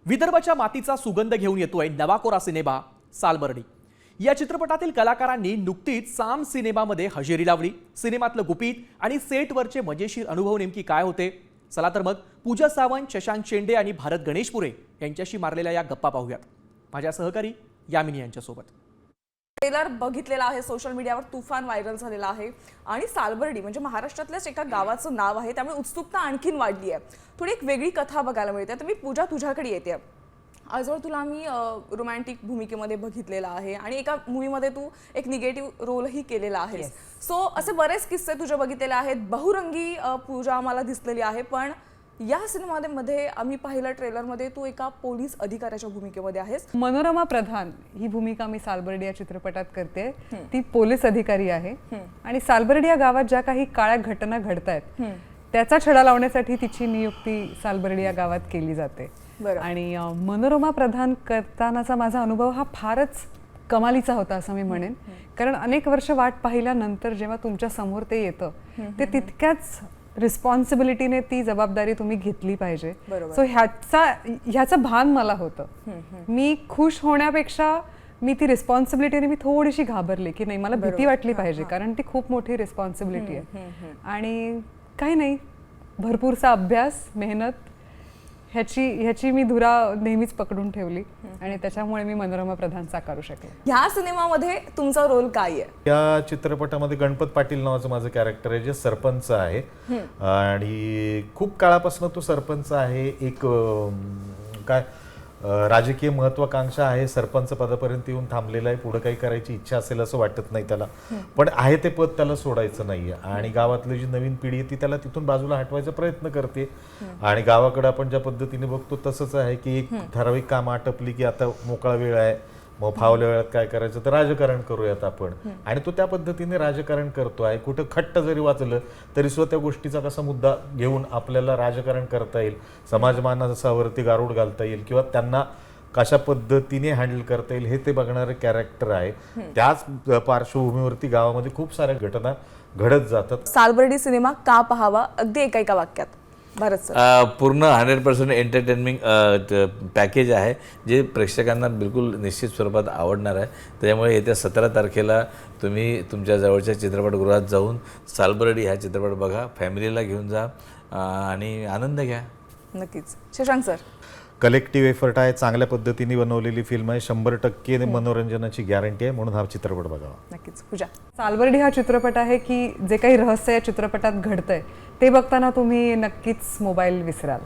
विदर्भाच्या मातीचा सुगंध घेऊन येतोय नवा कोरा सिनेमा सालबर्डी। या चित्रपटातील कलाकारांनी नुकतीच साम सिनेमामध्ये हजेरी लावली। सिनेमातलं गुपित आणि सेटवरचे मजेशीर अनुभव नेमकी काय होते? चला तर मग पूजा सावंत, शशांक शेंडे आणि भारत गणेशपुरे यांच्याशी मारलेल्या या गप्पा पाहूयात माझ्या सहकारी यामिनी यांच्यासोबत। ट्रेलर बघितलेला आहे, सोशल मीडियावर तुफान व्हायरल झालेला आहे आणि सालबर्डी म्हणजे महाराष्ट्रातल्याच एका गावाचं नाव आहे, त्यामुळे उत्सुकता आणखीन वाढली आहे। थोडी एक वेगळी कथा बघायला मिळते। तर मी पूजा तुझ्याकडे येते। आजवर तुला आम्ही रोमॅन्टिक भूमिकेमध्ये बघितलेला आहे आणि एका मूवीमध्ये तू एक निगेटिव्ह रोलही केलेला आहे। सो असे बरेच किस्से तुझे बघितलेले आहेत। बहुरंगी पूजा आम्हाला दिसलेली आहे, पण या सिनेमामध्ये आम्ही पाहिलं ट्रेलरमध्ये तू एका पोलीस अधिकाऱ्याच्या भूमिकेमध्ये आहेस। मनोरमा प्रधान ही भूमिका मी सालबर्डी या चित्रपटात करते। ती पोलीस अधिकारी आहे आणि सालबर्डी या गावात ज्या काही काळ्या घटना घडतायत त्याचा छडा लावण्यासाठी तिची नियुक्ती सालबर्डी या गावात केली जाते। आणि मनोरमा प्रधान करतानाचा माझा अनुभव हा फारच कमालीचा होता असं मी म्हणेन, कारण अनेक वर्ष वाट पाहिल्यानंतर जेव्हा तुमच्या समोर ते येतं ते तितक्याच रिस्पॉन्सिबिलिटीने ती जबाबदारी तुम्ही घेतली पाहिजे। सो ह्याचं भान मला होतं। मी खुश होण्यापेक्षा मी ती रिस्पॉन्सिबिलिटीने मी थोडीशी घाबरली की नाही, मला भीती वाटली पाहिजे, कारण ती खूप मोठी रिस्पॉन्सिबिलिटी आहे। आणि काही नाही, भरपूरसा अभ्यास, मेहनत ह्याची मी धुरा नेहमीच पकडून ठेवली आणि त्याच्यामुळे मी मनोरमा प्रधान साकारू शकले। ह्या सिनेमामध्ये तुमचा रोल काय आहे? या चित्रपटामध्ये गणपत पाटील नावाचं माझं कॅरेक्टर आहे, जे सरपंच आहे आणि खूप काळापासून तो सरपंच आहे। एक काय राजकीय महत्वाकांक्षा आहे, सरपंच पदापर्यंत येऊन थांबलेला आहे। पुढे काही करायची इच्छा असेल असं वाटत नाही त्याला, पण आहे ते पद त्याला सोडायचं नाहीये आणि गावातली जी नवीन पिढी आहे ती त्याला तिथून बाजूला हटवायचा प्रयत्न करते। आणि गावाकडे आपण ज्या पद्धतीने बघतो तसंच आहे की एक ठराविक काम आटपली की आता मोकळा वेळ आहे, मग फावल्या वेळात काय करायचं तर राजकारण करूयात आपण, आणि तो त्या पद्धतीने राजकारण करतो आहे। कुठं खट्ट जरी वाचलं तरी सुद्धा त्या गोष्टीचा कसा मुद्दा घेऊन आपल्याला राजकारण करता येईल, समाजमानसावरती गारूड घालता येईल किंवा त्यांना कशा पद्धतीने हँडल करता येईल हे ते बघणारे कॅरेक्टर आहे। त्याच पार्श्वभूमीवरती गावामध्ये खूप साऱ्या घटना घडत जातात। सालबर्डी सिनेमा का पाहावा, अगदी एका वाक्यात भारत सर? पूर्ण 100% एंटरटेनमेंट पॅकेज आहे, जे प्रेक्षकांना बिलकुल निश्चित स्वरूपात आवडणार आहे। त्यामुळे येत्या 17 तारखेला तुम्ही तुमच्या जवळच्या चित्रपटगृहात जाऊन सालबर्डी हा चित्रपट बघा, फॅमिलीला घेऊन जा आणि आनंद घ्या। नक्कीच। शशांक सर? कलेक्टिव्ह एफर्ट आहे, चांगल्या पद्धतीने बनवलेली फिल्म आहे, 100% मनोरंजनाची गॅरंटी आहे, म्हणून हा चित्रपट बघावा। नक्कीच। पूजा? सालबर्डी हा चित्रपट आहे की जे काही रहस्य या चित्रपटात घडतंय ते बघताना तुम्ही नक्कीच मोबाईल विसराल।